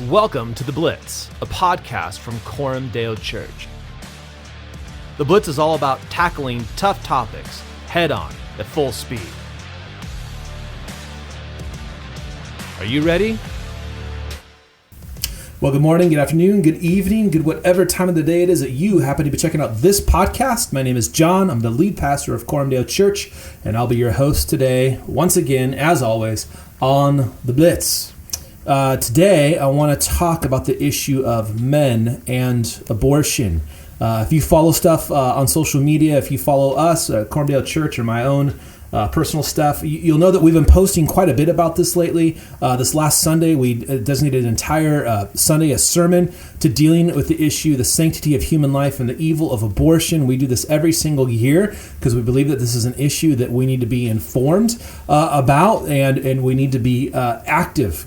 Welcome to The Blitz, a podcast from Coram Deo Church. The Blitz is all about tackling tough topics head-on at full speed. Are you ready? Well, good morning, good afternoon, good evening, good whatever time of the day it is that you happen to be checking out this podcast. My name is John. I'm the lead pastor of Coram Deo Church, and I'll be your host today, once again, as always, on The Blitz. Today, I want to talk about the issue of men and abortion. If you follow stuff on social media, if you follow us, Coram Deo Church, or my own personal stuff, you'll know that we've been posting quite a bit about this lately. This last Sunday, we designated an entire Sunday, a sermon to dealing with the issue, the sanctity of human life and the evil of abortion. We do this every single year because we believe that this is an issue that we need to be informed about, and we need to be active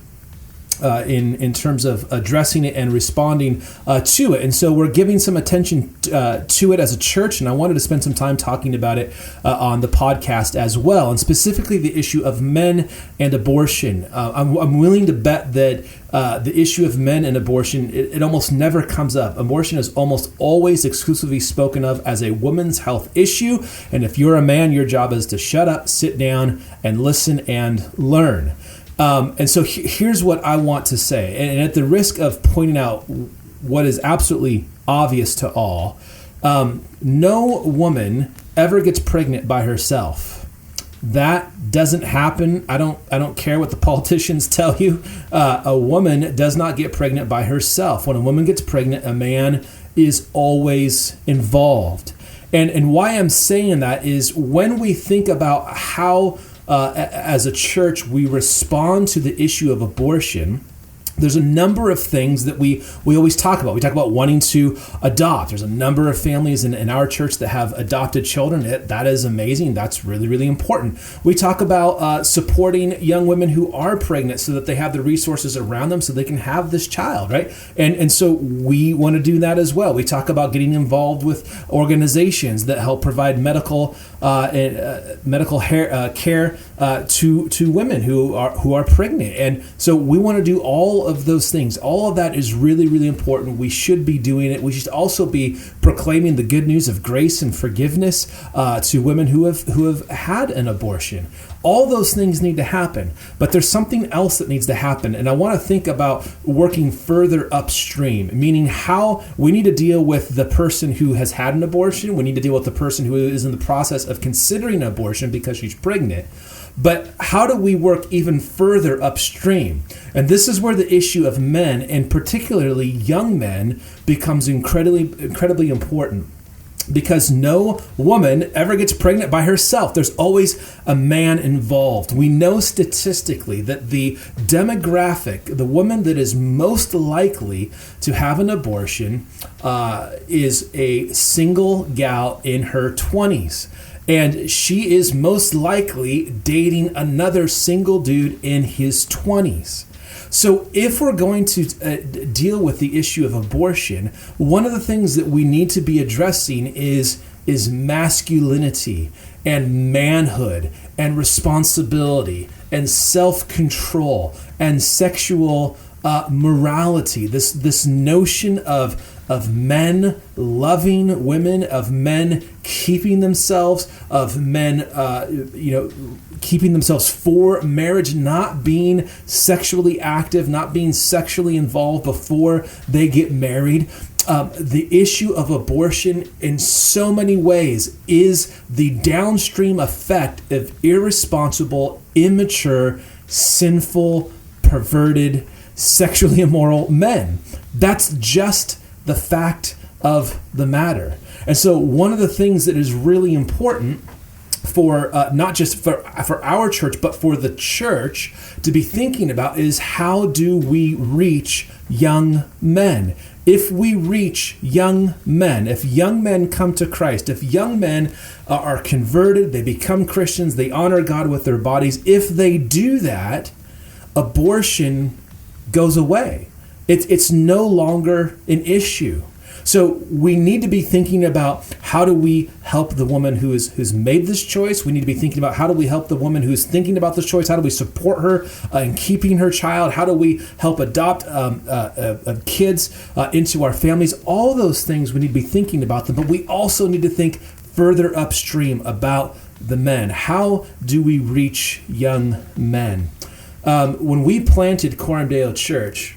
in terms of addressing it and responding to it. And so we're giving some attention to it as a church, and I wanted to spend some time talking about it on the podcast as well, and specifically the issue of men and abortion. I'm willing to bet that the issue of men and abortion, it almost never comes up. Abortion is almost always exclusively spoken of as a woman's health issue, and if you're a man, your job is to shut up, sit down, and listen and learn. And so here's what I want to say, and at the risk of pointing out what is absolutely obvious to all, no woman ever gets pregnant by herself. That doesn't happen. I don't care what the politicians tell you. A woman does not get pregnant by herself. When a woman gets pregnant, a man is always involved. And why I'm saying that is when we think about how as a church, we respond to the issue of abortion. There's a number of things that we always talk about. We talk about wanting to adopt. There's a number of families in our church that have adopted children. That is amazing. That's really, really important. We talk about supporting young women who are pregnant so that they have the resources around them so they can have this child, right? And so we want to do that as well. We talk about getting involved with organizations that help provide medical care to women who are pregnant. And so we want to do all of those things. All of that is really, really important. We should be doing it. We should also be proclaiming the good news of grace and forgiveness to women who have had an abortion. All those things need to happen, but there's something else that needs to happen, and I want to think about working further upstream, meaning how we need to deal with the person who has had an abortion. We need to deal with the person who is in the process of considering an abortion because she's pregnant. But how do we work even further upstream? And this is where the issue of men, and particularly young men, becomes incredibly important. Because no woman ever gets pregnant by herself. There's always a man involved. We know statistically that the demographic, the woman that is most likely to have an abortion is a single gal in her 20s. And she is most likely dating another single dude in his 20s. So if we're going to deal with the issue of abortion, one of the things that we need to be addressing is masculinity and manhood and responsibility and self-control and sexual morality. This notion of men loving women, of men keeping themselves, of men keeping themselves for marriage, not being sexually active, not being sexually involved before they get married. The issue of abortion in so many ways is the downstream effect of irresponsible, immature, sinful, perverted, sexually immoral men. That's just the fact of the matter. And so one of the things that is really important for not just for our church, but for the church to be thinking about is how do we reach young men? If we reach young men, if young men come to Christ, if young men are converted, they become Christians, they honor God with their bodies, if they do that, abortion goes away. It's no longer an issue. So we need to be thinking about how do we help the woman who's made this choice. We need to be thinking about how do we help the woman who's thinking about this choice. How do we support her in keeping her child? How do we help adopt kids into our families? All those things we need to be thinking about them, but we also need to think further upstream about the men. How do we reach young men? When we planted Coram Deo Church,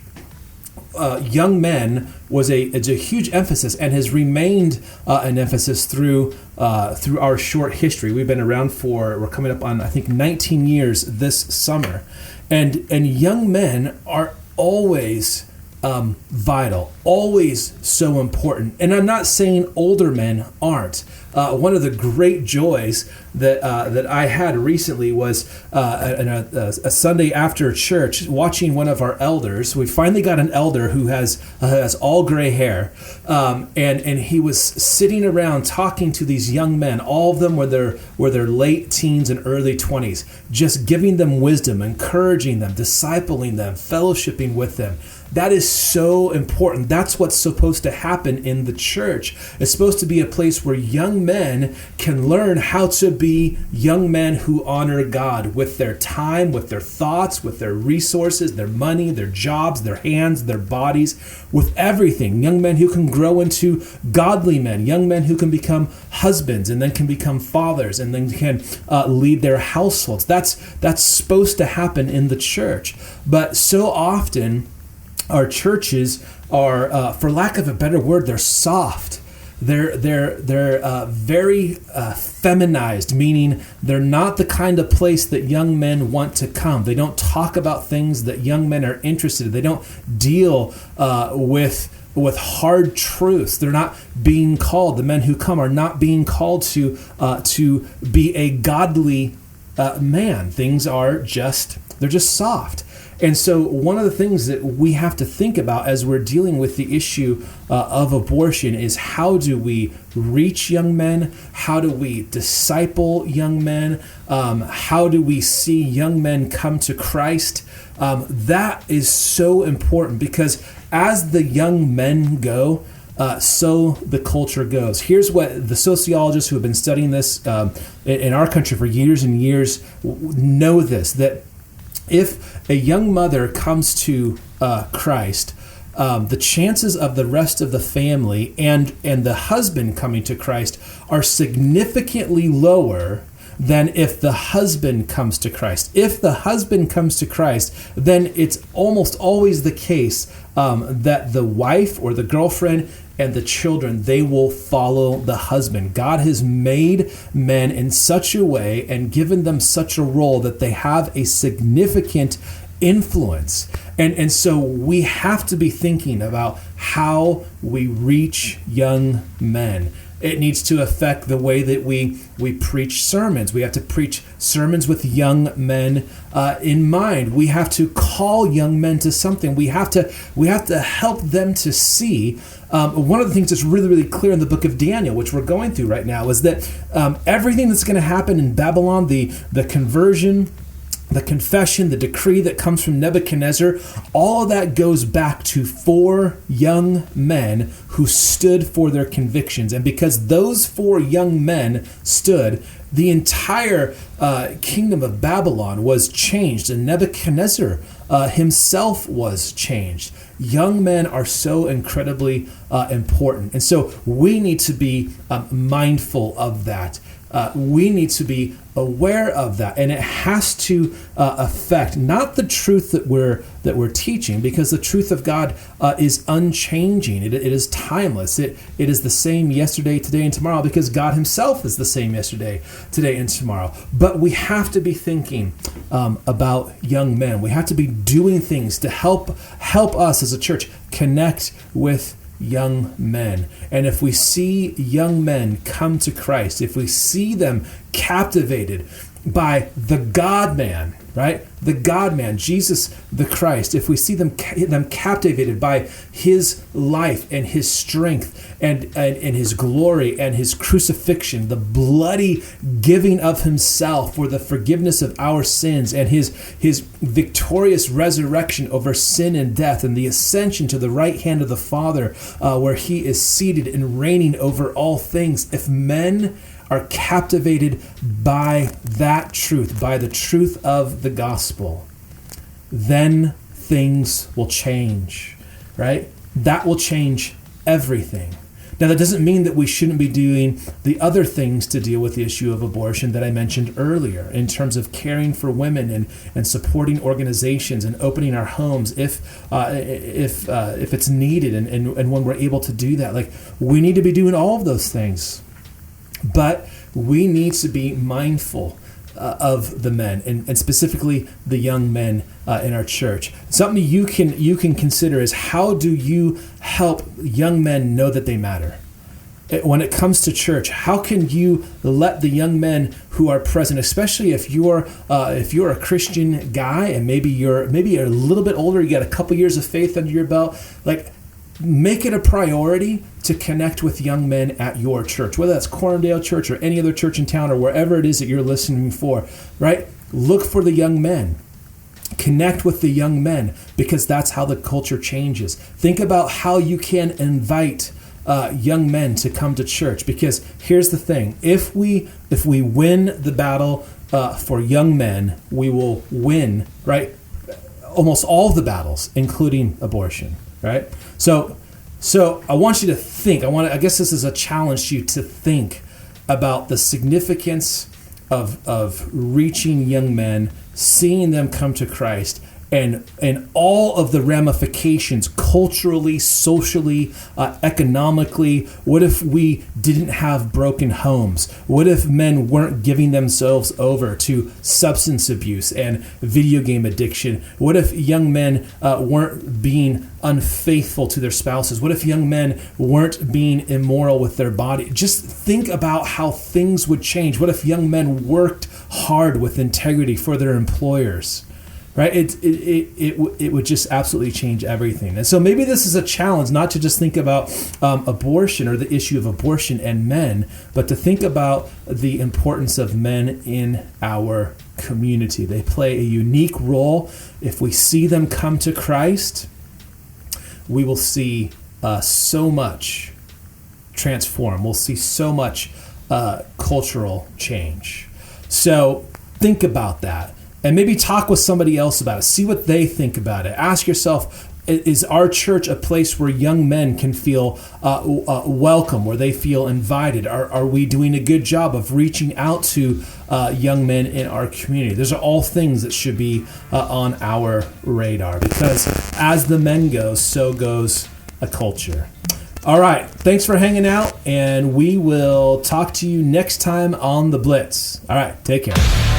young men was a huge emphasis and has remained an emphasis through our short history. We've been around we're coming up on, I think, 19 years this summer. And young men are always vital, always so important. And I'm not saying older men aren't. One of the great joys that I had recently was a Sunday after church, watching one of our elders. We finally got an elder who has all gray hair, and he was sitting around talking to these young men. All of them were their late teens and early 20s, just giving them wisdom, encouraging them, discipling them, fellowshipping with them. That is so important. That's what's supposed to happen in the church. It's supposed to be a place where young men can learn how to be young men who honor God with their time, with their thoughts, with their resources, their money, their jobs, their hands, their bodies, with everything. Young men who can grow into godly men, young men who can become husbands and then can become fathers and then can lead their households. That's supposed to happen in the church. But so often, our churches are, for lack of a better word, they're soft. They're very feminized, meaning they're not the kind of place that young men want to come. They don't talk about things that young men are interested in. They don't deal with hard truths. They're not being called. The men who come are not being called to be a godly man. Things are they're just soft. And so one of the things that we have to think about as we're dealing with the issue of abortion is how do we reach young men? How do we disciple young men? How do we see young men come to Christ? That is so important because as the young men go, so the culture goes. Here's what the sociologists who have been studying this in our country for years and years know this, that if a young mother comes to Christ, the chances of the rest of the family and the husband coming to Christ are significantly lower than if the husband comes to Christ. If the husband comes to Christ, then it's almost always the case that the wife or the girlfriend and the children, they will follow the husband. God has made men in such a way and given them such a role that they have a significant influence. And so we have to be thinking about how we reach young men. It needs to affect the way that we preach sermons. We have to preach sermons with young men in mind. We have to call young men to something. We have to help them to see. One of the things that's really, really clear in the book of Daniel, which we're going through right now, is that everything that's going to happen in Babylon, the conversion, the confession, the decree that comes from Nebuchadnezzar, all of that goes back to 4 young men who stood for their convictions. And because those 4 young men stood, the entire kingdom of Babylon was changed, and Nebuchadnezzar himself was changed. Young men are so incredibly important. And so we need to be mindful of that. We need to be aware of that, and it has to affect not the truth that we're teaching, because the truth of God is unchanging. It is timeless. It is the same yesterday, today, and tomorrow, because God Himself is the same yesterday, today, and tomorrow. But we have to be thinking about young men. We have to be doing things to help us as a church connect with young men. And if we see young men come to Christ, if we see them captivated by the God-man, right? The God-man, Jesus the Christ, if we see them captivated by his life and his strength and his glory and his crucifixion, the bloody giving of himself for the forgiveness of our sins, and his victorious resurrection over sin and death, and the ascension to the right hand of the Father, where he is seated and reigning over all things. If men are captivated by that truth, by the truth of the gospel, then things will change, right? That will change everything. Now, that doesn't mean that we shouldn't be doing the other things to deal with the issue of abortion that I mentioned earlier, in terms of caring for women and supporting organizations and opening our homes if it's needed, and when we're able to do that. Like, we need to be doing all of those things. But we need to be mindful of the men, and specifically the young men in our church. Something you can consider is, how do you help young men know that they matter? When it comes to church, how can you let the young men who are present, especially if you're a Christian guy and maybe you're a little bit older, you got a couple years of faith under your belt, like, make it a priority to connect with young men at your church, whether that's Corumdale Church or any other church in town or wherever it is that you're listening for, right? Look for the young men. Connect with the young men, because that's how the culture changes. Think about how you can invite young men to come to church, because here's the thing. If we win the battle for young men, we will win, right, almost all of the battles, including abortion. Right? So I want you to think, I guess this is a challenge to you to think about the significance of reaching young men, seeing them come to Christ, and all of the ramifications culturally, socially, economically. What if we didn't have broken homes? What if men weren't giving themselves over to substance abuse and video game addiction? What if young men weren't being unfaithful to their spouses? What if young men weren't being immoral with their body? Just think about how things would change. What if young men worked hard with integrity for their employers? Right? It would just absolutely change everything. And so maybe this is a challenge, not to just think about abortion or the issue of abortion and men, but to think about the importance of men in our community. They play a unique role. If we see them come to Christ, we will see so much transform. We'll see so much cultural change. So think about that. And maybe talk with somebody else about it. See what they think about it. Ask yourself, is our church a place where young men can feel welcome, where they feel invited? Are we doing a good job of reaching out to young men in our community? Those are all things that should be on our radar, because as the men go, so goes a culture. All right. Thanks for hanging out, and we will talk to you next time on The Blitz. All right. Take care.